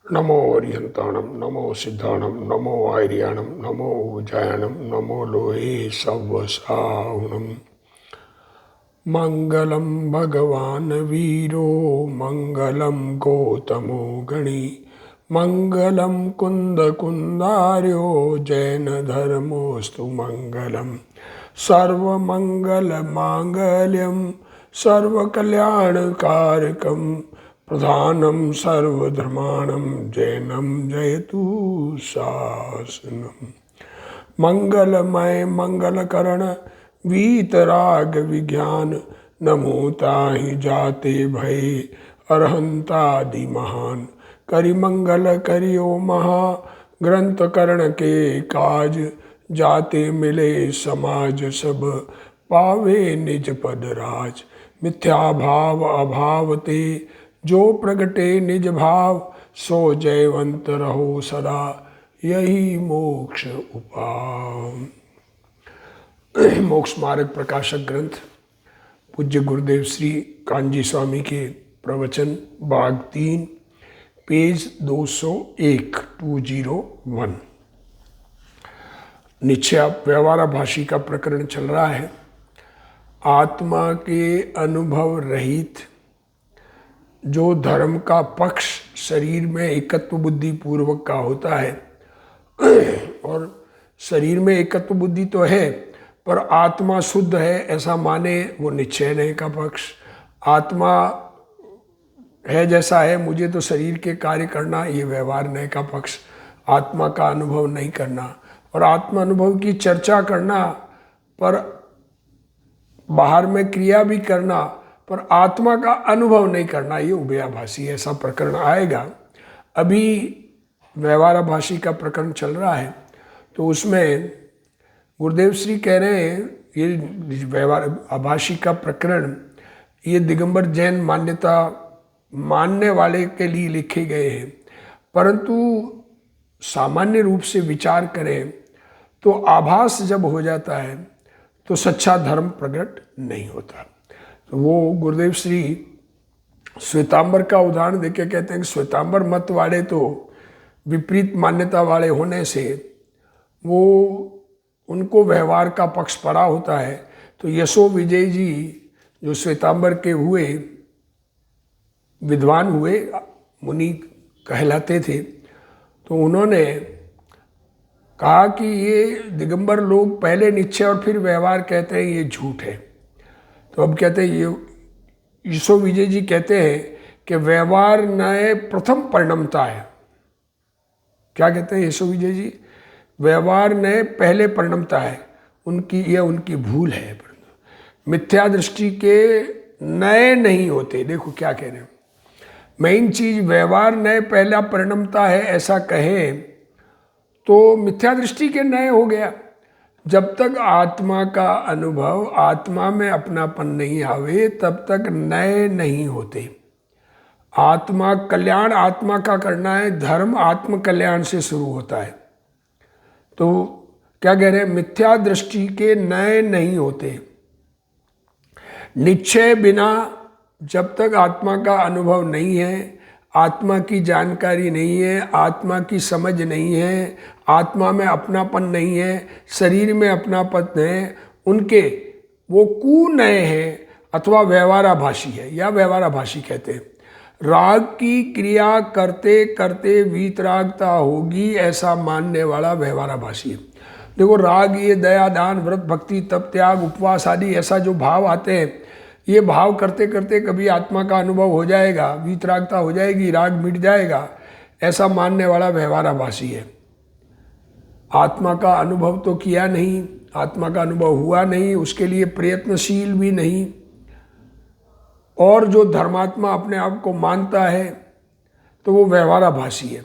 नमो ओरियंताणम नमो सिद्धाणम नमो आर्याणम नमो उजायणम नमो लोहे सवसावणम। मंगलम भगवान वीरो मंगलम गौतमो गणी मंगलम कुंद कुंदार्यो जैन धर्मोस्तु मंगलम सर्वमंगल मांगल्यम सर्वकल्याणकारकम प्रधानम सर्वधर्माणम जैनम जयतु शासनम। मंगलमय मंगलकरण वीतराग विज्ञान नमोता ही जाते भय अरहंतादि महान। करि मंगल करियो महा ग्रंथ करण के काज जाते मिले समाज सब पावे निज पद राज। मिथ्या भाव अभाव ते जो प्रगटे निज भाव सो जयवंत रहो सदा यही मोक्ष उपाय। मोक्ष मार्ग प्रकाशक ग्रंथ पूज्य गुरुदेव श्री कांजी स्वामी के प्रवचन भाग 3 पेज 201 201। निश्चय व्यवहाराभाषी का प्रकरण चल रहा है। आत्मा के अनुभव रहित जो धर्म का पक्ष शरीर में एकत्व बुद्धि पूर्वक का होता है, और शरीर में एकत्व बुद्धि तो है पर आत्मा शुद्ध है ऐसा माने वो निश्चय नहीं का पक्ष। आत्मा है जैसा है, मुझे तो शरीर के कार्य करना, ये व्यवहार नहीं का पक्ष। आत्मा का अनुभव नहीं करना और आत्मा अनुभव की चर्चा करना पर बाहर में क्रिया भी करना पर आत्मा का अनुभव नहीं करना, ये उभयाभाषी ऐसा प्रकरण आएगा। अभी व्यवहाराभाषी का प्रकरण चल रहा है तो उसमें गुरुदेव श्री कह रहे हैं ये व्यवहाराभाषी का प्रकरण ये दिगंबर जैन मान्यता मानने वाले के लिए लिखे गए हैं, परंतु सामान्य रूप से विचार करें तो आभास जब हो जाता है तो सच्चा धर्म प्रकट नहीं होता। तो वो गुरुदेव श्री श्वेतांबर का उदाहरण देके कहते हैं कि श्वेतांबर मत वाले तो विपरीत मान्यता वाले होने से वो उनको व्यवहार का पक्ष पड़ा होता है। तो यशो विजय जी जो श्वेतांबर के हुए विद्वान हुए मुनि कहलाते थे, तो उन्होंने कहा कि ये दिगंबर लोग पहले निश्चय और फिर व्यवहार कहते हैं, ये झूठ है। तो अब कहते हैं ये यशो विजय जी कहते हैं कि व्यवहार नए प्रथम परिणमता है। क्या कहते हैं यशो विजय जी? व्यवहार नए पहले परिणमता है। ये उनकी भूल है। मिथ्या दृष्टि के नए नहीं होते। देखो क्या कह रहे हैं, मेन चीज व्यवहार नए पहला परिणमता है ऐसा कहें तो मिथ्या दृष्टि के नए हो गया। जब तक आत्मा का अनुभव आत्मा में अपनापन नहीं आवे तब तक नए नहीं होते। आत्मा कल्याण आत्मा का करना है, धर्म आत्म कल्याण से शुरू होता है। तो क्या कह रहे हैं, मिथ्या दृष्टि के नए नहीं होते। निश्चय बिना जब तक आत्मा का अनुभव नहीं है, आत्मा की जानकारी नहीं है, आत्मा की समझ नहीं है, आत्मा में अपनापन नहीं है, शरीर में अपनापन है, उनके वो कु नए हैं अथवा व्यवहाराभाषी है या व्यवहाराभाषी कहते हैं। राग की क्रिया करते करते वीतरागता होगी ऐसा मानने वाला व्यवहाराभाषी है। देखो राग ये दया दान व्रत भक्ति तप त्याग उपवास आदि ऐसा जो भाव आते हैं, ये भाव करते करते कभी आत्मा का अनुभव हो जाएगा, वीतरागता हो जाएगी, राग मिट जाएगा, ऐसा मानने वाला व्यवहाराभाषी है। आत्मा का अनुभव तो किया नहीं, आत्मा का अनुभव हुआ नहीं, उसके लिए प्रयत्नशील भी नहीं, और जो धर्मात्मा अपने आप को मानता है तो वो व्यवहाराभाषी है।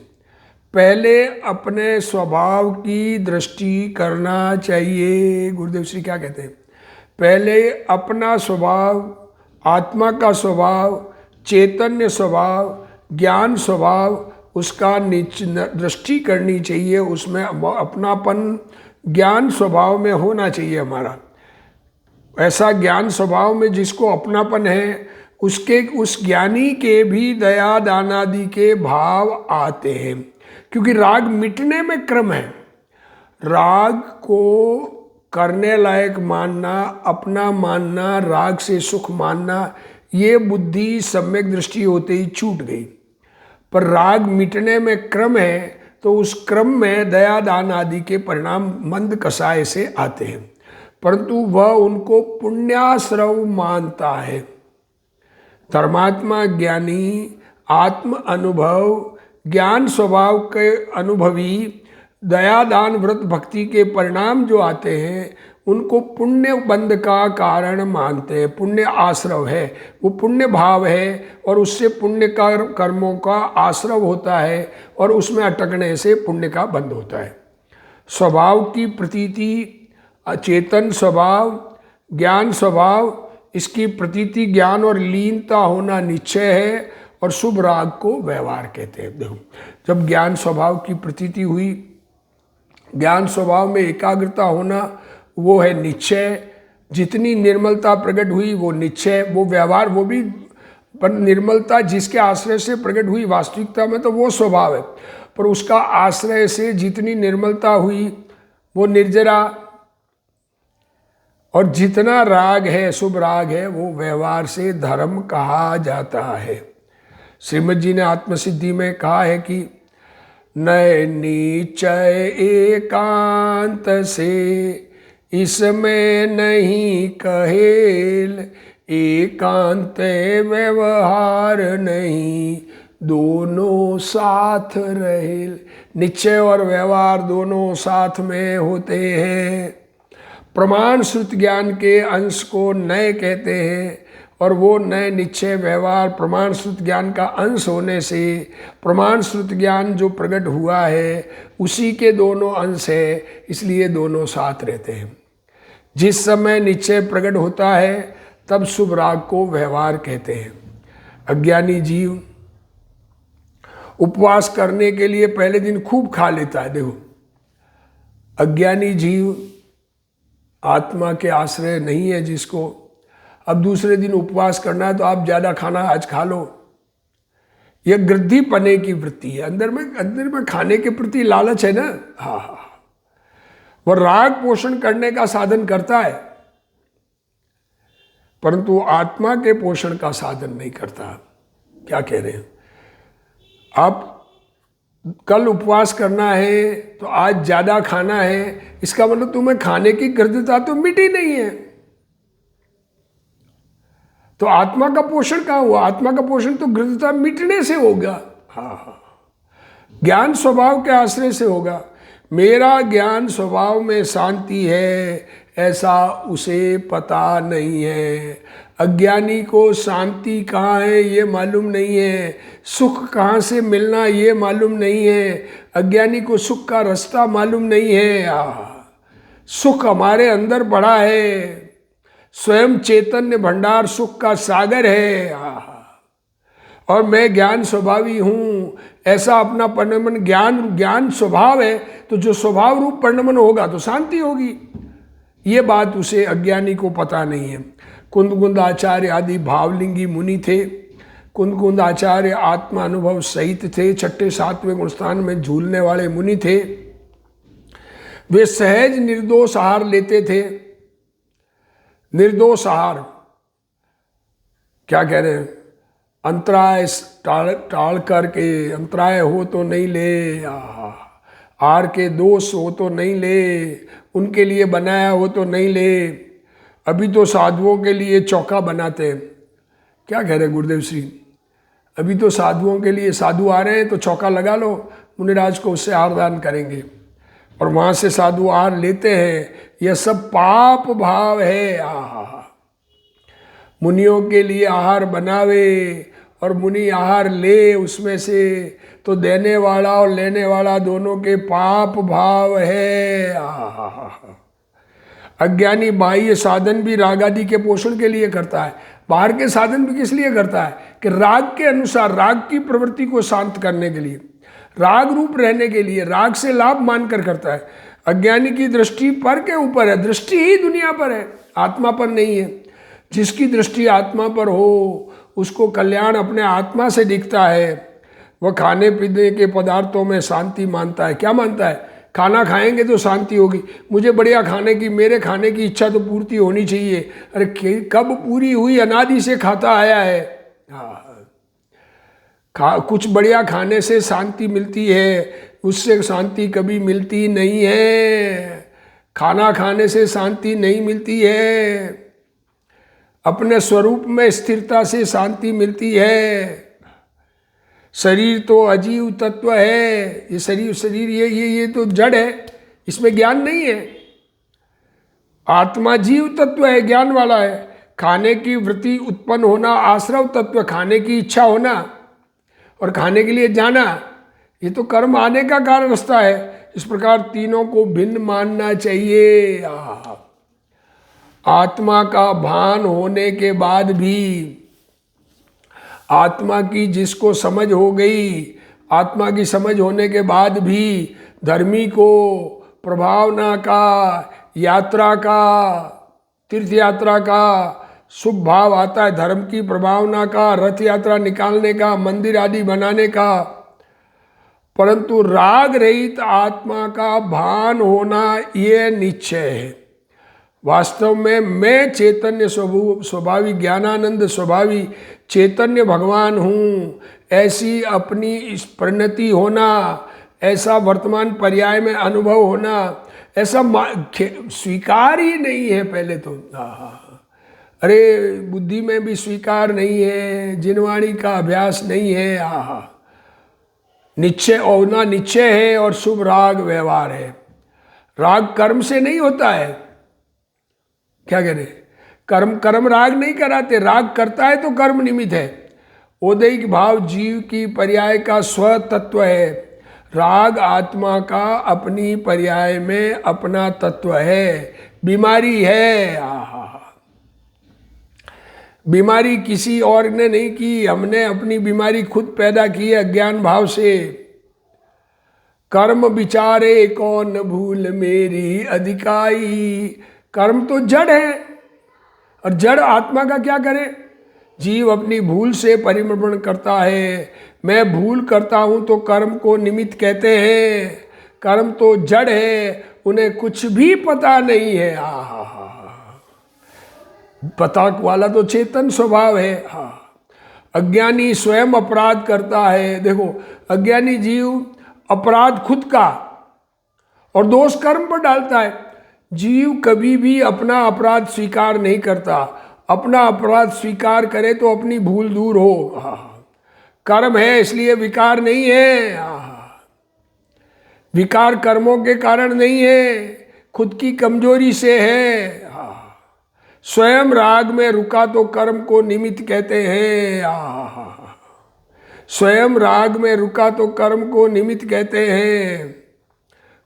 पहले अपने स्वभाव की दृष्टि करना चाहिए। गुरुदेव श्री क्या कहते हैं, पहले अपना स्वभाव, आत्मा का स्वभाव, चैतन्य स्वभाव, ज्ञान स्वभाव, उसका दृष्टि करनी चाहिए। उसमें अपनापन ज्ञान स्वभाव में होना चाहिए हमारा। ऐसा ज्ञान स्वभाव में जिसको अपनापन है उस ज्ञानी के भी दया दान आदि के भाव आते हैं, क्योंकि राग मिटने में क्रम है। राग को करने लायक मानना, अपना मानना, राग से सुख मानना, ये बुद्धि सम्यक दृष्टि होते ही छूट गई। पर राग मिटने में क्रम है, तो उस क्रम में दया दान आदि के परिणाम मंद कसाय से आते हैं, परंतु वह उनको पुण्याश्रव मानता है। धर्मात्मा ज्ञानी आत्म अनुभव ज्ञान स्वभाव के अनुभवी दया दान व्रत भक्ति के परिणाम जो आते हैं उनको पुण्य बंध का कारण मानते हैं। पुण्य आश्रव है, वो पुण्य भाव है और उससे पुण्य कर्मों का आश्रव होता है और उसमें अटकने से पुण्य का बंध होता है। स्वभाव की प्रतीति, अचेतन स्वभाव, ज्ञान स्वभाव, इसकी प्रतीति ज्ञान और लीनता होना निश्चय है और शुभ राग को व्यवहार कहते हैं। देखो, जब ज्ञान स्वभाव की प्रतीति हुई, ज्ञान स्वभाव में एकाग्रता होना वो है निश्चय। जितनी निर्मलता प्रकट हुई वो निश्चय, वो व्यवहार, वो भी पर निर्मलता जिसके आश्रय से प्रकट हुई वास्तविकता में तो वो स्वभाव है, पर उसका आश्रय से जितनी निर्मलता हुई वो निर्जरा। और जितना राग है, शुभ राग है, वो व्यवहार से धर्म कहा जाता है। श्रीमद जी ने आत्मसिद्धि में कहा है कि नय निश्चय एकांत से इसमें नहीं कहेल, एकांत व्यवहार नहीं दोनों साथ रहेल। निश्चय और व्यवहार दोनों साथ में होते हैं। प्रमाण श्रुत ज्ञान के अंश को नय कहते हैं और वो नय निश्चय व्यवहार प्रमाण श्रुत ज्ञान का अंश होने से प्रमाण श्रुत ज्ञान जो प्रकट हुआ है उसी के दोनों अंश है, इसलिए दोनों साथ रहते हैं। जिस समय निश्चय प्रकट होता है तब शुभ राग को व्यवहार कहते हैं। अज्ञानी जीव उपवास करने के लिए पहले दिन खूब खा लेता है। देखो, अज्ञानी जीव आत्मा के आश्रय नहीं है जिसको, अब दूसरे दिन उपवास करना है तो आप ज़्यादा खाना आज खा लो। यह गृद्धि पने की वृत्ति है, अंदर में खाने के प्रति लालच है ना। हाँ, वह राग पोषण करने का साधन करता है, परंतु आत्मा के पोषण का साधन नहीं करता। क्या कह रहे हैं आप? कल उपवास करना है तो आज ज़्यादा खाना है, इसका मतलब तुम्हें खाने की गृद्धता तो मिटी नहीं है। तो आत्मा का पोषण कहाँ हुआ? आत्मा का पोषण तो गृद्धता मिटने से होगा। हाँ, ज्ञान स्वभाव के आश्रय से होगा। मेरा ज्ञान स्वभाव में शांति है ऐसा उसे पता नहीं है। अज्ञानी को शांति कहाँ है ये मालूम नहीं है, सुख कहाँ से मिलना ये मालूम नहीं है। अज्ञानी को सुख का रास्ता मालूम नहीं है। सुख हमारे अंदर पड़ा है, स्वयं चैतन्य भंडार सुख का सागर है। और मैं ज्ञान स्वभावी हूँ ऐसा अपना परिणमन ज्ञान स्वभाव है, तो जो स्वभाव रूप परिणमन होगा तो शांति होगी। ये बात उसे अज्ञानी को पता नहीं है। कुंदकुंद आचार्य आदि भावलिंगी मुनि थे। कुंदकुंद आचार्य आत्मा अनुभव सहित थे, 6ठे 7वें गुणस्थान में झूलने वाले मुनि थे। वे सहज निर्दोष आहार लेते थे। निर्दोष आहार क्या कह रहे हैं? अंतराय टाल करके, अंतराय हो तो नहीं ले, आहार के दोष हो तो नहीं ले, उनके लिए बनाया हो तो नहीं ले। अभी तो साधुओं के लिए चौका बनाते हैं। क्या कह रहे हैं गुरुदेव श्री? अभी तो साधुओं के लिए, साधु आ रहे हैं तो चौका लगा लो, मुनिराज को उससे आहार दान करेंगे, और वहाँ से साधु आहार लेते हैं। यह सब पाप भाव है। मुनियों के लिए आहार बनावे और मुनि आहार ले उसमें से, तो देने वाला और लेने वाला दोनों के पाप भाव है। अज्ञानी बाह्य साधन भी राग आदि के पोषण के लिए करता है। बाहर के साधन भी किस लिए करता है? कि राग के अनुसार, राग की प्रवृत्ति को शांत करने के लिए, राग रूप रहने के लिए, राग से लाभ मानकर करता है। अज्ञानी की दृष्टि पर के ऊपर है, दृष्टि ही दुनिया पर है, आत्मा पर नहीं है। जिसकी दृष्टि आत्मा पर हो उसको कल्याण अपने आत्मा से दिखता है। वह खाने पीने के पदार्थों में शांति मानता है। क्या मानता है? खाना खाएंगे तो शांति होगी, मुझे बढ़िया खाने की, मेरे खाने की इच्छा तो पूर्ति होनी चाहिए। अरे कब पूरी हुई? अनादि से खाता आया है। कुछ बढ़िया खाने से शांति मिलती है, उससे शांति कभी मिलती नहीं है। खाना खाने से शांति नहीं मिलती है, अपने स्वरूप में स्थिरता से शांति मिलती है। शरीर तो अजीव तत्व है, ये शरीर ये तो जड़ है, इसमें ज्ञान नहीं है। आत्मा जीव तत्व है, ज्ञान वाला है। खाने की वृत्ति उत्पन्न होना आश्रव तत्व, खाने की इच्छा होना और खाने के लिए जाना, ये तो कर्म आने का कारण रास्ता है। इस प्रकार तीनों को भिन्न मानना चाहिए। आत्मा का भान होने के बाद भी, आत्मा की जिसको समझ हो गई, आत्मा की समझ होने के बाद भी धर्मी को प्रभावना का, यात्रा का, तीर्थ यात्रा का शुभ भाव आता है। धर्म की प्रभावना का, रथ यात्रा निकालने का, मंदिर आदि बनाने का। परंतु राग रहित आत्मा का भान होना ये निश्चय है। वास्तव में मैं चैतन्य स्वभावी ज्ञानानंद स्वभावी चैतन्य भगवान हूँ, ऐसी अपनी इस परिणति होना, ऐसा वर्तमान पर्याय में अनुभव होना, ऐसा स्वीकार ही नहीं है पहले तो। अरे बुद्धि में भी स्वीकार नहीं है, जिनवाणी का अभ्यास नहीं है। निश्चय होना निश्चय है और शुभ राग व्यवहार है। राग कर्म से नहीं होता है। क्या कह रहे? कर्म राग नहीं कराते, राग करता है तो कर्म निमित्त है। औदैहिक भाव जीव की पर्याय का स्व तत्व है, राग आत्मा का अपनी पर्याय में अपना तत्व है। बीमारी है, बीमारी किसी और ने नहीं की, हमने अपनी बीमारी खुद पैदा की है अज्ञान भाव से। कर्म विचारे कौन भूल मेरी अधिकाई। कर्म तो जड़ है और जड़ आत्मा का क्या करे? जीव अपनी भूल से परिभ्रमण करता है। मैं भूल करता हूँ तो कर्म को निमित्त कहते हैं। कर्म तो जड़ है, उन्हें कुछ भी पता नहीं है। पता वाला तो चेतन स्वभाव है। अज्ञानी स्वयं अपराध करता है। देखो, अज्ञानी जीव अपराध खुद का और दोष कर्म पर डालता है। जीव कभी भी अपना अपराध स्वीकार नहीं करता। अपना अपराध स्वीकार करे तो अपनी भूल दूर हो। कर्म है इसलिए विकार नहीं है। विकार कर्मों के कारण नहीं है, खुद की कमजोरी से है। स्वयं राग में रुका तो कर्म को निमित्त कहते हैं। स्वयं राग में रुका तो कर्म को निमित्त कहते हैं।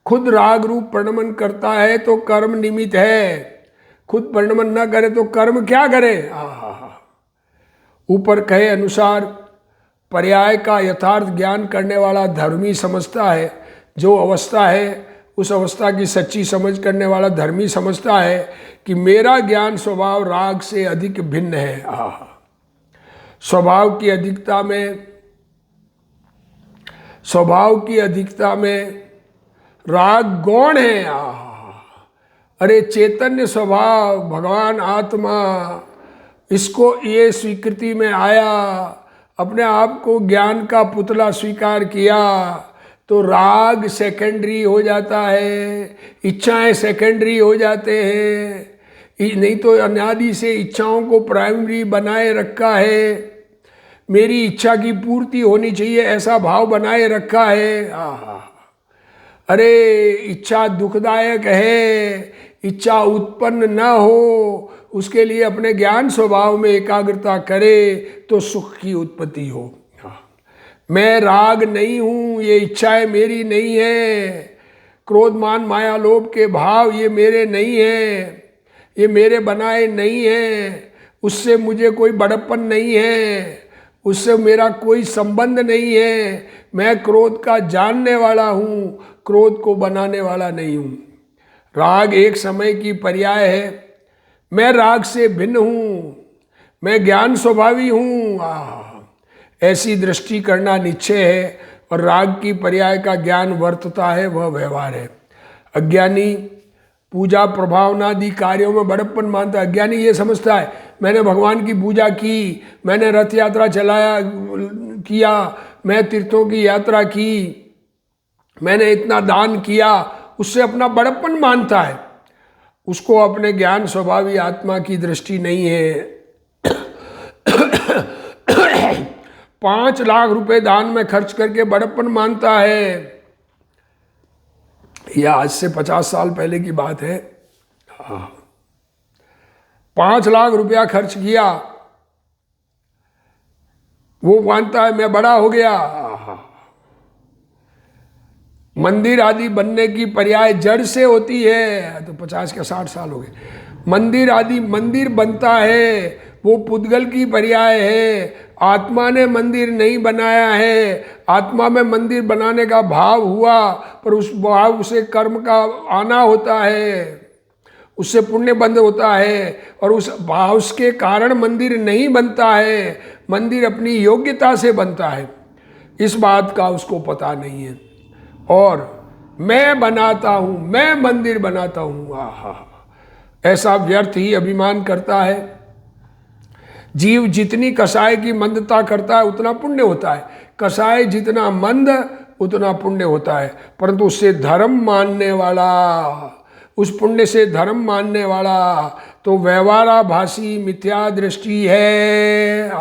खुद राग रूप परिणमन करता है तो कर्म निमित्त है। खुद परिणमन न करे तो कर्म क्या करे? ऊपर कहे अनुसार पर्याय का यथार्थ ज्ञान करने वाला धर्मी समझता है। जो अवस्था है उस अवस्था की सच्ची समझ करने वाला धर्मी समझता है कि मेरा ज्ञान स्वभाव राग से अधिक भिन्न है। स्वभाव की अधिकता में राग गौण है। अरे चैतन्य स्वभाव भगवान आत्मा, इसको ये स्वीकृति में आया, अपने आप को ज्ञान का पुतला स्वीकार किया तो राग सेकेंडरी हो जाता है, इच्छाएं सेकेंडरी हो जाते हैं। नहीं तो अनादि से इच्छाओं को प्राइमरी बनाए रखा है। मेरी इच्छा की पूर्ति होनी चाहिए ऐसा भाव बनाए रखा है। अरे इच्छा दुखदायक है, इच्छा उत्पन्न न हो उसके लिए अपने ज्ञान स्वभाव में एकाग्रता करे तो सुख की उत्पत्ति हो। मैं राग नहीं हूँ, ये इच्छाएं मेरी नहीं है। क्रोध मान माया लोभ के भाव ये मेरे नहीं है, ये मेरे बनाए नहीं है। उससे मुझे कोई बड़प्पन नहीं है, उससे मेरा कोई संबंध नहीं है। मैं क्रोध का जानने वाला हूँ, क्रोध को बनाने वाला नहीं हूँ। राग एक समय की पर्याय है। मैं राग से भिन्न हूँ, मैं ज्ञान स्वभावी हूँ। ऐसी दृष्टि करना निश्चय है। और राग की पर्याय का ज्ञान वर्तता है, वह व्यवहार है। अज्ञानी पूजा प्रभावनादि कार्यों में बड़प्पन मानता है। अज्ञानी ये समझता है मैंने भगवान की पूजा की, मैंने रथ यात्रा किया, मैं तीर्थों की यात्रा की, मैंने इतना दान किया, उससे अपना बड़प्पन मानता है। उसको अपने ज्ञान स्वभावी आत्मा की दृष्टि नहीं है। 5 लाख रुपए दान में खर्च करके बड़प्पन मानता है। यह आज से 50 साल पहले की बात है। 5 लाख रुपया खर्च किया, वो मानता है मैं बड़ा हो गया। मंदिर आदि बनने की पर्याय जड़ से होती है। तो 50 के 60 साल हो गए। मंदिर बनता है, वो पुद्गल की पर्याय है। आत्मा ने मंदिर नहीं बनाया है। आत्मा में मंदिर बनाने का भाव हुआ, पर उस भाव से कर्म का आना होता है, उससे पुण्य बंध होता है, और उस भाव के कारण मंदिर नहीं बनता है। मंदिर अपनी योग्यता से बनता है। इस बात का उसको पता नहीं है। और मैं बनाता हूँ, मैं मंदिर बनाता हूँ, ऐसा व्यर्थ ही अभिमान करता है। जीव जितनी कसाय की मंदता करता है उतना पुण्य होता है। कसाय जितना मंद उतना पुण्य होता है। परंतु उससे धर्म मानने वाला, उस पुण्य से धर्म मानने वाला तो व्यवहाराभासी मिथ्या दृष्टि है।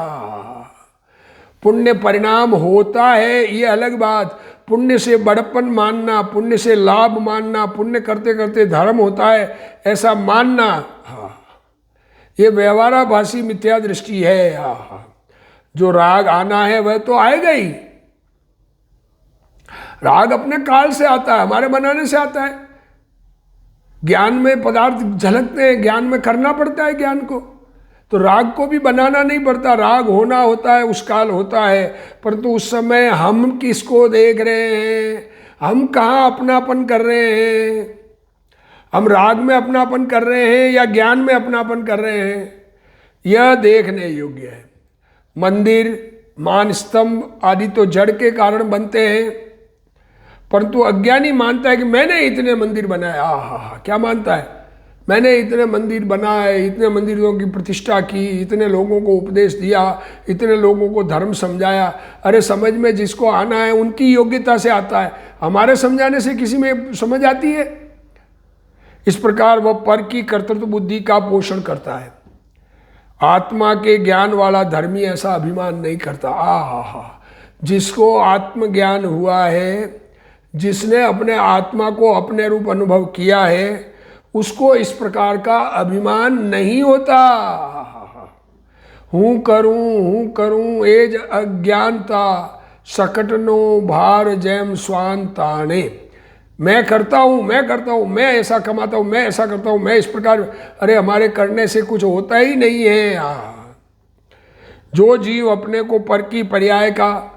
पुण्य परिणाम होता है, ये अलग बात। पुण्य से बड़प्पन मानना, पुण्य से लाभ मानना, पुण्य करते करते धर्म होता है ऐसा मानना, ये व्यवहाराभासी मिथ्या दृष्टि है। जो राग आना है वह तो आएगा ही। राग अपने काल से आता है, हमारे बनाने से आता है। ज्ञान में पदार्थ झलकते हैं, ज्ञान में करना पड़ता है ज्ञान को। तो राग को भी बनाना नहीं पड़ता, राग होना होता है, उस काल होता है। परंतु उस समय हम किसको देख रहे हैं, हम कहाँ अपनापन कर रहे हैं, हम राग में अपनापन कर रहे हैं या ज्ञान में अपनापन कर रहे हैं, यह देखने योग्य है। मंदिर, मान स्तंभ आदि तो जड़ के कारण बनते हैं, परंतु अज्ञानी मानता है कि मैंने इतने मंदिर बनाए। क्या मानता है? मैंने इतने मंदिर बनाए, इतने मंदिरों की प्रतिष्ठा की, इतने लोगों को उपदेश दिया, इतने लोगों को धर्म समझाया। अरे समझ में जिसको आना है उनकी योग्यता से आता है, हमारे समझाने से किसी में समझ आती है? इस प्रकार वह पर की कर्तृत्व बुद्धि का पोषण करता है। आत्मा के ज्ञान वाला धर्मी ऐसा अभिमान नहीं करता। जिसको आत्मज्ञान हुआ है, जिसने अपने आत्मा को अपने रूप अनुभव किया है, उसको इस प्रकार का अभिमान नहीं होता। हूँ करूँ एज अज्ञानता, सकटनो भार जैम स्वान ताने। मैं करता हूँ, मैं ऐसा कमाता हूँ, मैं ऐसा करता हूँ, मैं इस प्रकार। अरे हमारे करने से कुछ होता ही नहीं है। जो जीव अपने को पर की पर्याय का,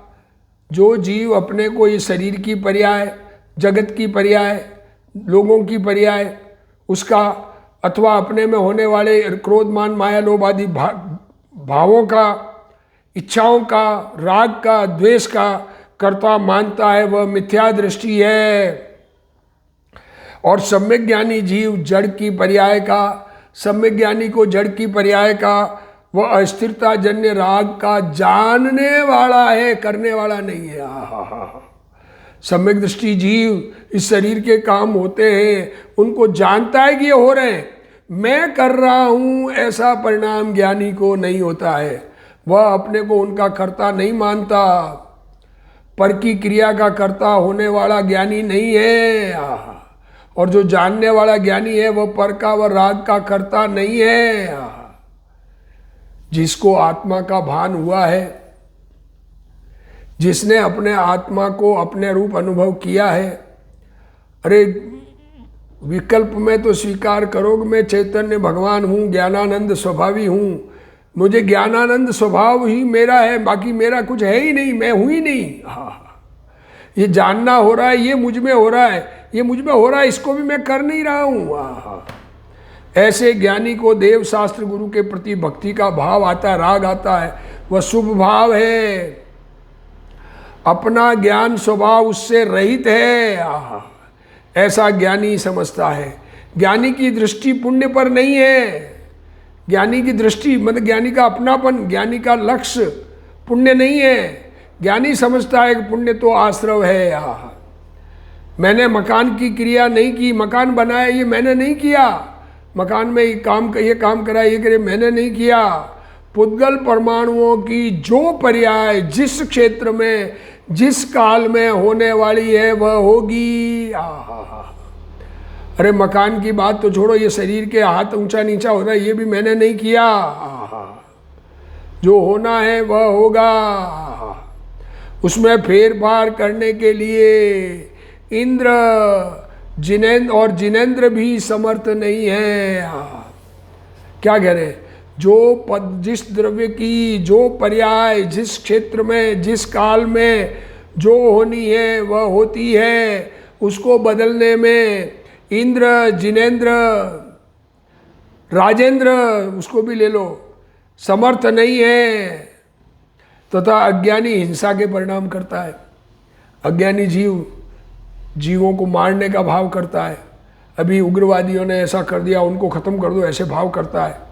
जो जीव अपने को ये शरीर की पर्याय, जगत की पर्याय, लोगों की पर्याय, उसका अथवा अपने में होने वाले क्रोध मान माया लोभ आदि भावों का, इच्छाओं का, राग का, द्वेष का कर्ता मानता है, वह मिथ्या दृष्टि है। और सम्यक ज्ञानी जीव जड़ की पर्याय का, सम्यक ज्ञानी को जड़ की पर्याय का, वह अस्थिरता जन्य राग का जानने वाला है, करने वाला नहीं है। सम्यक दृष्टि जीव इस शरीर के काम होते हैं, उनको जानता है कि ये हो रहे हैं, मैं कर रहा हूँ, ऐसा परिणाम ज्ञानी को नहीं होता है। वह अपने को उनका कर्ता नहीं मानता, पर की क्रिया का कर्ता होने वाला ज्ञानी नहीं है। और जो जानने वाला ज्ञानी है वह पर का व राग का कर्ता नहीं है। जिसको आत्मा का भान हुआ है, जिसने अपने आत्मा को अपने रूप अनुभव किया है, अरे विकल्प में तो स्वीकार करोगे मैं चैतन्य भगवान हूँ, ज्ञानानंद स्वभावी हूँ, मुझे ज्ञानानंद स्वभाव ही मेरा है, बाकी मेरा कुछ है ही नहीं, मैं हूँ ही नहीं। ये जानना हो रहा है, ये मुझ में हो रहा है, ये मुझ में हो रहा है, इसको भी मैं कर नहीं रहा हूँ। ऐसे ज्ञानी को देव शास्त्र गुरु के प्रति भक्ति का भाव आता है, राग आता है, वह शुभ भाव है। अपना ज्ञान स्वभाव उससे रहित है, ऐसा ज्ञानी समझता है। ज्ञानी की दृष्टि पुण्य पर नहीं है। ज्ञानी की दृष्टि मतलब ज्ञानी का अपनापन, ज्ञानी का लक्ष्य पुण्य नहीं है। ज्ञानी समझता है कि पुण्य तो आश्रव है। मैंने मकान की क्रिया नहीं की, मकान बनाया ये मैंने नहीं किया, मकान में ये काम करा ये करे मैंने नहीं किया। पुद्गल परमाणुओं की जो पर्याय जिस क्षेत्र में जिस काल में होने वाली है वह होगी। अरे मकान की बात तो छोड़ो, ये शरीर के हाथ ऊंचा नीचा हो रहा है ये भी मैंने नहीं किया। जो होना है वह होगा। उसमें फेर फार करने के लिए इंद्र जिनेंद्र भी समर्थ नहीं है। क्या कह रहे हैं? जो पद जिस द्रव्य की जो पर्याय जिस क्षेत्र में जिस काल में जो होनी है वह होती है, उसको बदलने में इंद्र जिनेंद्र राजेंद्र उसको भी ले लो समर्थ नहीं है। तथा अज्ञानी हिंसा के परिणाम करता है। अज्ञानी जीवों को मारने का भाव करता है। अभी उग्रवादियों ने ऐसा कर दिया उनको ख़त्म कर दो ऐसे भाव करता है।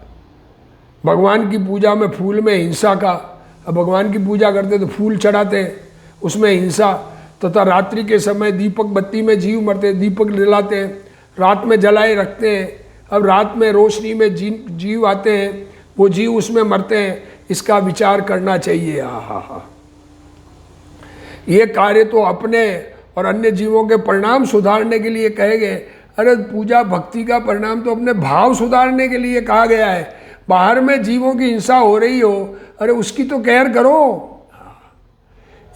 भगवान की पूजा में फूल में हिंसा का, अब भगवान की पूजा करते तो फूल चढ़ाते उसमें हिंसा। तथा रात्रि के समय दीपक बत्ती में जीव मरते, दीपक जलाते हैं, रात में जलाए रखते हैं। अब रात में रोशनी में जीव आते हैं, वो जीव उसमें मरते हैं। इसका विचार करना चाहिए। ये कार्य तो अपने और अन्य जीवों के परिणाम सुधारने के लिए कहे गए। अरे पूजा भक्ति का परिणाम तो अपने भाव सुधारने के लिए कहा गया है। बाहर में जीवों की हिंसा हो रही हो, अरे उसकी तो केयर करो।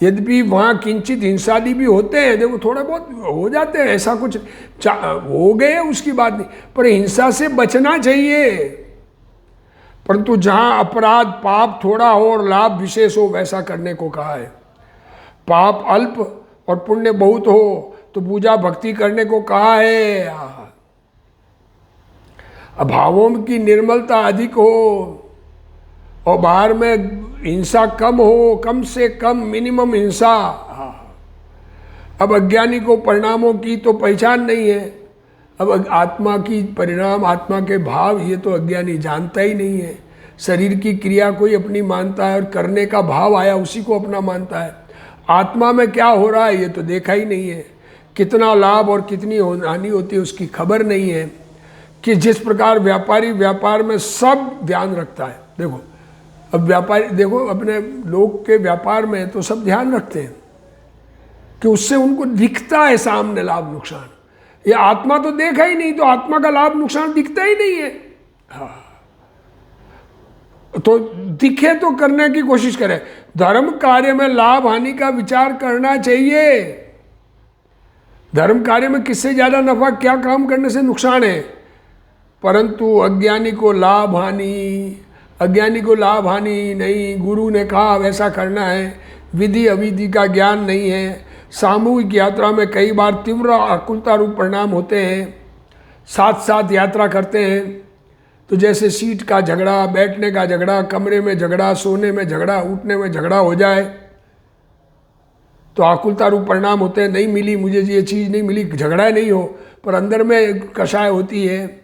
यद्यपि वहाँ किंचित हिंसादी भी होते हैं, देखो थोड़ा बहुत हो जाते हैं, ऐसा कुछ हो गए उसकी बात नहीं, पर हिंसा से बचना चाहिए। परंतु जहाँ अपराध पाप थोड़ा हो और लाभ विशेष हो वैसा करने को कहा है। पाप अल्प और पुण्य बहुत हो तो पूजा भक्ति करने को कहा है। अभावों की निर्मलता अधिक हो और बाहर में हिंसा कम हो, कम से कम मिनिमम हिंसा। अब अज्ञानी को परिणामों की तो पहचान नहीं है। अब आत्मा की परिणाम आत्मा के भाव ये तो अज्ञानी जानता ही नहीं है। शरीर की क्रिया कोई अपनी मानता है और करने का भाव आया उसी को अपना मानता है। आत्मा में क्या हो रहा है ये तो देखा ही नहीं है। कितना लाभ और कितनी हानि होती है उसकी खबर नहीं है। कि जिस प्रकार व्यापारी व्यापार में सब ध्यान रखता है, देखो अब व्यापारी देखो अपने लोग के व्यापार में तो सब ध्यान रखते हैं कि उससे उनको दिखता है सामने लाभ नुकसान। ये आत्मा तो देखा ही नहीं, तो आत्मा का लाभ नुकसान दिखता ही नहीं है। तो दिखे तो करने की कोशिश करें। धर्म कार्य में लाभ हानि का विचार करना चाहिए। धर्म कार्य में किससे ज़्यादा नफा क्या काम करने से नुकसान है। परंतु अज्ञानी को लाभ हानि नहीं। गुरु ने कहा वैसा करना है, विधि अविधि का ज्ञान नहीं है। सामूहिक यात्रा में कई बार तीव्र आकुलता रूप परिणाम होते हैं। साथ साथ यात्रा करते हैं तो जैसे सीट का झगड़ा, बैठने का झगड़ा, कमरे में झगड़ा, सोने में झगड़ा, उठने में झगड़ा हो जाए तो आकुलता रूप परिणाम होते हैं। नहीं मिली मुझे ये चीज़ नहीं मिली, झगड़ा नहीं हो पर अंदर में कषाय होती है।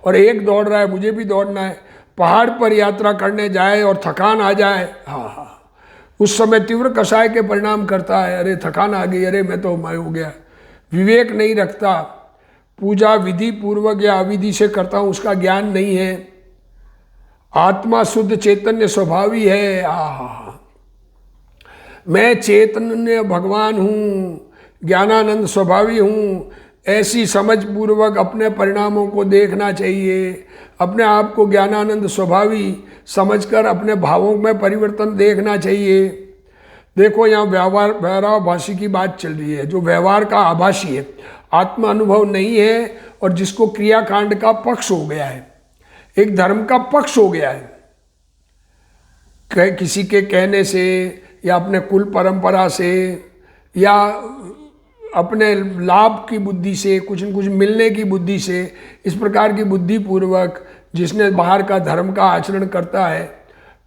और एक दौड़ रहा है मुझे भी दौड़ना है। पहाड़ पर यात्रा करने जाए और थकान आ जाए, उस समय तीव्र कषाय के परिणाम करता है। अरे थकान आ गई, अरे मैं हो गया। विवेक नहीं रखता। पूजा विधि पूर्वक या अविधि से करता हूँ उसका ज्ञान नहीं है। आत्मा शुद्ध चैतन्य स्वभावी है। मैं चैतन्य भगवान हूँ, ज्ञानानंद स्वभावी हूँ, ऐसी समझ पूर्वक अपने परिणामों को देखना चाहिए। अपने आप को ज्ञानानंद स्वभावी समझकर अपने भावों में परिवर्तन देखना चाहिए। देखो यहाँ व्यवहाराभासी की बात चल रही है। जो व्यवहार का आभासी है, आत्म अनुभव नहीं है और जिसको क्रियाकांड का पक्ष हो गया है, एक धर्म का पक्ष हो गया है। किसी के कहने से या अपने कुल परंपरा से या अपने लाभ की बुद्धि से, कुछ न कुछ मिलने की बुद्धि से, इस प्रकार की बुद्धि पूर्वक जिसने बाहर का धर्म का आचरण करता है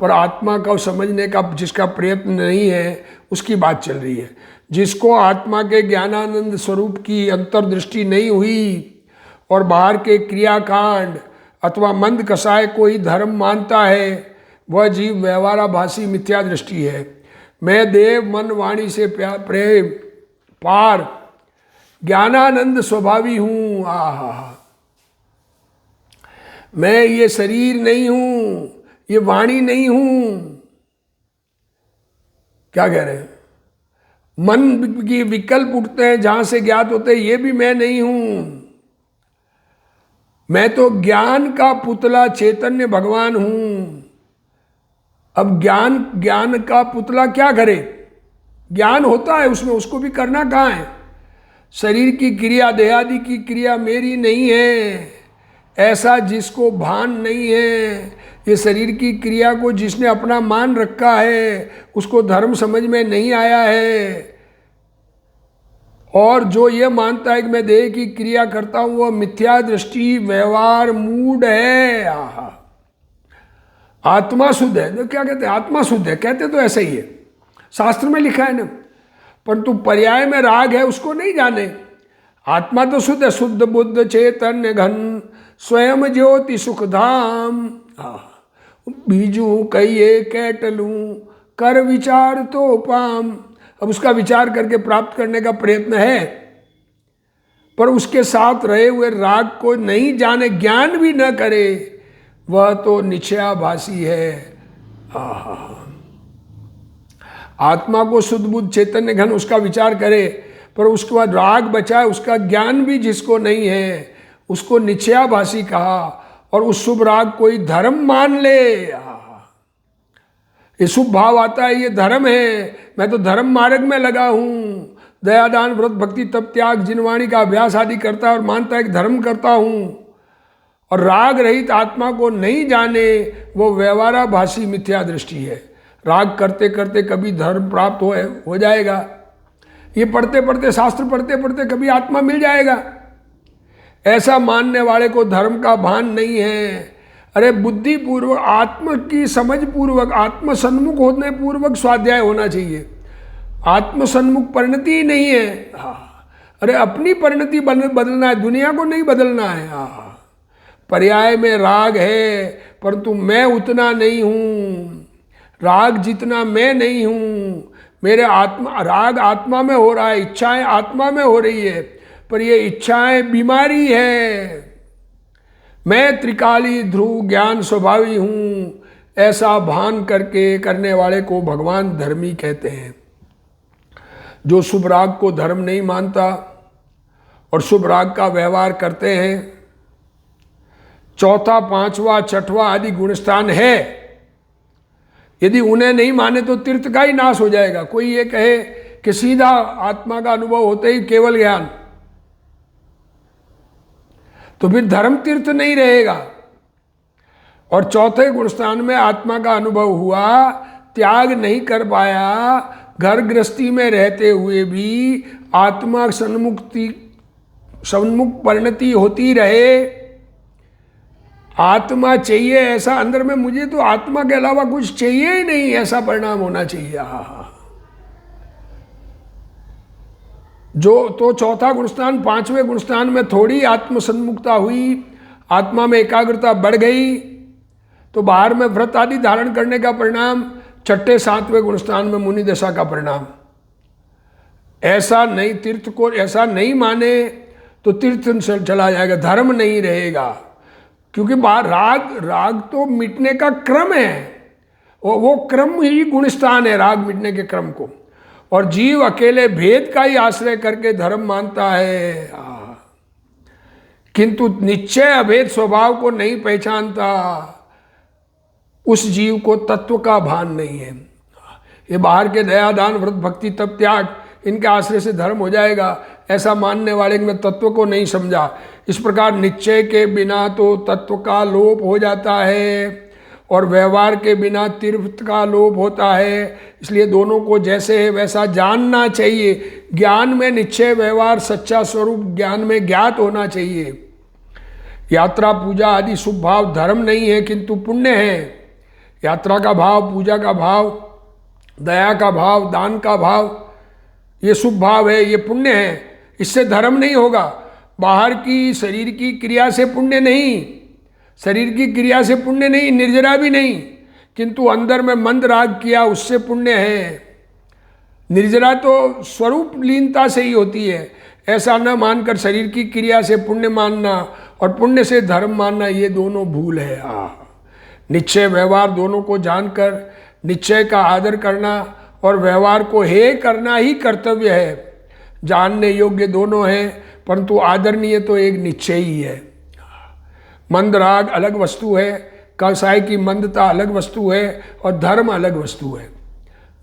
पर आत्मा को समझने का जिसका प्रयत्न नहीं है, उसकी बात चल रही है। जिसको आत्मा के ज्ञानानंद स्वरूप की अंतर्दृष्टि नहीं हुई और बाहर के क्रियाकांड अथवा मंद कसाय को ही धर्म मानता है, वह जीव व्यवहाराभासी मिथ्या दृष्टि है। मैं देव मन वाणी से प्रेम पार ज्ञानानंद स्वभावी हूँ। आहा, मैं ये शरीर नहीं हूँ, ये वाणी नहीं हूँ। क्या कह रहे हैं? मन की विकल्प उठते हैं जहां से ज्ञात होते हैं, ये भी मैं नहीं हूं। मैं तो ज्ञान का पुतला चैतन्य भगवान हूं। अब ज्ञान का पुतला क्या करे? ज्ञान होता है उसमें, उसको भी करना कहाँ है? शरीर की क्रिया, देहादि की क्रिया मेरी नहीं है, ऐसा जिसको भान नहीं है। ये शरीर की क्रिया को जिसने अपना मान रखा है, उसको धर्म समझ में नहीं आया है। और जो ये मानता है कि मैं देह की क्रिया करता हूं, वह मिथ्या दृष्टि व्यवहार मूड है। आहा, आत्मा शुद्ध है। तो क्या कहते हैं? आत्मा शुद्ध है, कहते तो ऐसा ही है, शास्त्र में लिखा है ना। परंतु पर्याय में राग है, उसको नहीं जाने। आत्मा तो शुद्ध है, शुद्ध बुद्ध चैतन्य घन स्वयं ज्योति सुखधाम। बीजू कहिए कैटलू कर विचार तो पाम। अब उसका विचार करके प्राप्त करने का प्रयत्न है, पर उसके साथ रहे हुए राग को नहीं जाने, ज्ञान भी न करे, वह तो निश्चयाभासी है। आत्मा को शुद्ध बुद्ध चैतन्य घन उसका विचार करे, पर उसके बाद राग बचा है, उसका ज्ञान भी जिसको नहीं है, उसको निश्चयाभासी कहा। और उस शुभ राग कोई धर्म मान ले, ये शुभ भाव आता है, ये धर्म है, मैं तो धर्म मार्ग में लगा हूँ, दया दान व्रत भक्ति तप त्याग जिनवाणी का अभ्यास आदि करता है और मानता है कि धर्म करता हूँ, और राग रहित आत्मा को नहीं जाने, वो व्यवहाराभासी मिथ्या दृष्टि है। राग करते करते कभी धर्म प्राप्त हो जाएगा, ये पढ़ते पढ़ते, शास्त्र पढ़ते पढ़ते कभी आत्मा मिल जाएगा। ऐसा मानने वाले को धर्म का भान नहीं है। अरे बुद्धि पूर्वक, आत्म की समझ पूर्वक, आत्म सन्मुख होने पूर्वक स्वाध्याय होना चाहिए। आत्म सन्मुख परिणति ही नहीं है। अरे अपनी परिणति बदलना है, दुनिया को नहीं बदलना है। पर्याय में राग है, परंतु मैं उतना नहीं हूँ, राग जितना मैं नहीं हूँ। मेरे राग आत्मा में हो रहा है, इच्छाएं आत्मा में हो रही है, पर ये इच्छाएं बीमारी है। मैं त्रिकाली ध्रुव ज्ञान स्वभावी हूँ, ऐसा भान करके करने वाले को भगवान धर्मी कहते हैं। जो शुभ राग को धर्म नहीं मानता और शुभ राग का व्यवहार करते हैं, चौथा पांचवा छठवां आदि गुणस्थान है, यदि उन्हें नहीं माने तो तीर्थ का ही नाश हो जाएगा। कोई ये कहे कि सीधा आत्मा का अनुभव होते ही केवल ज्ञान, तो फिर धर्म तीर्थ नहीं रहेगा। और चौथे गुणस्थान में आत्मा का अनुभव हुआ, त्याग नहीं कर पाया, घर गृहस्थी में रहते हुए भी आत्मा सन्मुख परिणति होती रहे। आत्मा चाहिए ऐसा अंदर में, मुझे तो आत्मा के अलावा कुछ चाहिए ही नहीं, ऐसा परिणाम होना चाहिए। जो तो चौथा गुणस्थान, पांचवें गुणस्थान में थोड़ी आत्मसन्मुखता हुई, आत्मा में एकाग्रता बढ़ गई, तो बाहर में व्रत आदि धारण करने का परिणाम छठे सातवें गुणस्थान में मुनि दशा का परिणाम। ऐसा नहीं, तीर्थ को ऐसा नहीं माने तो तीर्थ चला जाएगा, धर्म नहीं रहेगा। क्योंकि राग तो मिटने का क्रम है, वो क्रम ही गुणस्थान है, राग मिटने के क्रम को। और जीव अकेले भेद का ही आश्रय करके धर्म मानता है, किंतु निश्चय अभेद स्वभाव को नहीं पहचानता। उस जीव को तत्व का भान नहीं है। ये बाहर के दया दान व्रत भक्ति तप त्याग, इनके आश्रय से धर्म हो जाएगा, ऐसा मानने वाले में तत्व को नहीं समझा। इस प्रकार निश्चय के बिना तो तत्व का लोप हो जाता है और व्यवहार के बिना तीर्थ का लोप होता है। इसलिए दोनों को जैसे है वैसा जानना चाहिए। ज्ञान में निश्चय व्यवहार सच्चा स्वरूप ज्ञान में ज्ञात होना चाहिए। यात्रा पूजा आदि शुभ भाव धर्म नहीं है किंतु पुण्य है। यात्रा का भाव, पूजा का भाव, दया का भाव, दान का भाव, ये शुभ भाव है, ये पुण्य है। इससे धर्म नहीं होगा। बाहर की शरीर की क्रिया से पुण्य नहीं, शरीर की क्रिया से पुण्य नहीं, निर्जरा भी नहीं, किंतु अंदर में मंद राग किया उससे पुण्य है। निर्जरा तो स्वरूप लीनता से ही होती है। ऐसा न मानकर शरीर की क्रिया से पुण्य मानना और पुण्य से धर्म मानना, ये दोनों भूल है। निश्चय व्यवहार दोनों को जानकर निश्चय का आदर करना और व्यवहार को हे करना ही कर्तव्य है। जानने योग्य दोनों हैं, परंतु आदरणीय तो एक निश्चय ही है। मंद राग अलग वस्तु है, कसाय की मंदता अलग वस्तु है और धर्म अलग वस्तु है।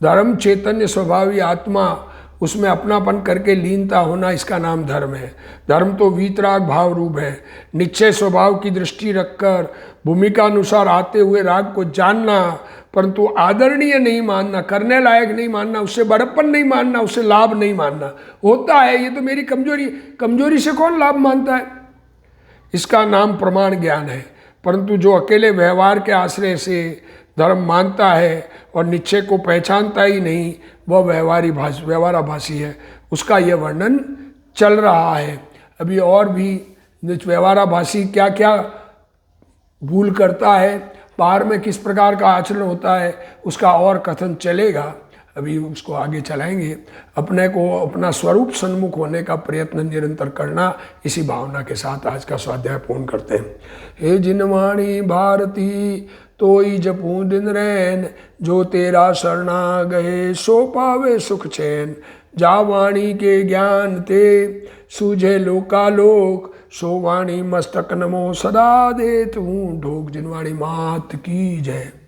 धर्म चैतन्य स्वभावी आत्मा, उसमें अपनापन करके लीनता होना, इसका नाम धर्म है। धर्म तो वीतराग भाव रूप है। निश्चय स्वभाव की दृष्टि रखकर भूमिका अनुसार आते हुए राग को जानना, परंतु आदरणीय नहीं मानना, करने लायक नहीं मानना, उससे बड़प्पन नहीं मानना, उससे लाभ नहीं मानना। होता है, ये तो मेरी कमजोरी से कौन लाभ मानता है? इसका नाम प्रमाण ज्ञान है। परंतु जो अकेले व्यवहार के आश्रय से धर्म मानता है और निश्चय को पहचानता ही नहीं, वह व्यवहाराभासी है। उसका यह वर्णन चल रहा है। अभी और भी व्यवहाराभासी क्या क्या भूल करता है, बाहर में किस प्रकार का आचरण होता है, उसका और कथन चलेगा। अभी उसको आगे चलाएंगे। अपने को अपना स्वरूप सन्मुख होने का प्रयत्न निरंतर करना, इसी भावना के साथ आज का स्वाध्याय पूर्ण करते हैं। हे जिनवाणी भारती तोई जपूं दिन रैन, जो तेरा शरणा गए सो पावे सुख चैन। जा वाणी के ज्ञान ते सूझे लोकालोक, सो वाणी मस्तक नमो सदा दे तू ढोक। जिनवाणी मात की जय।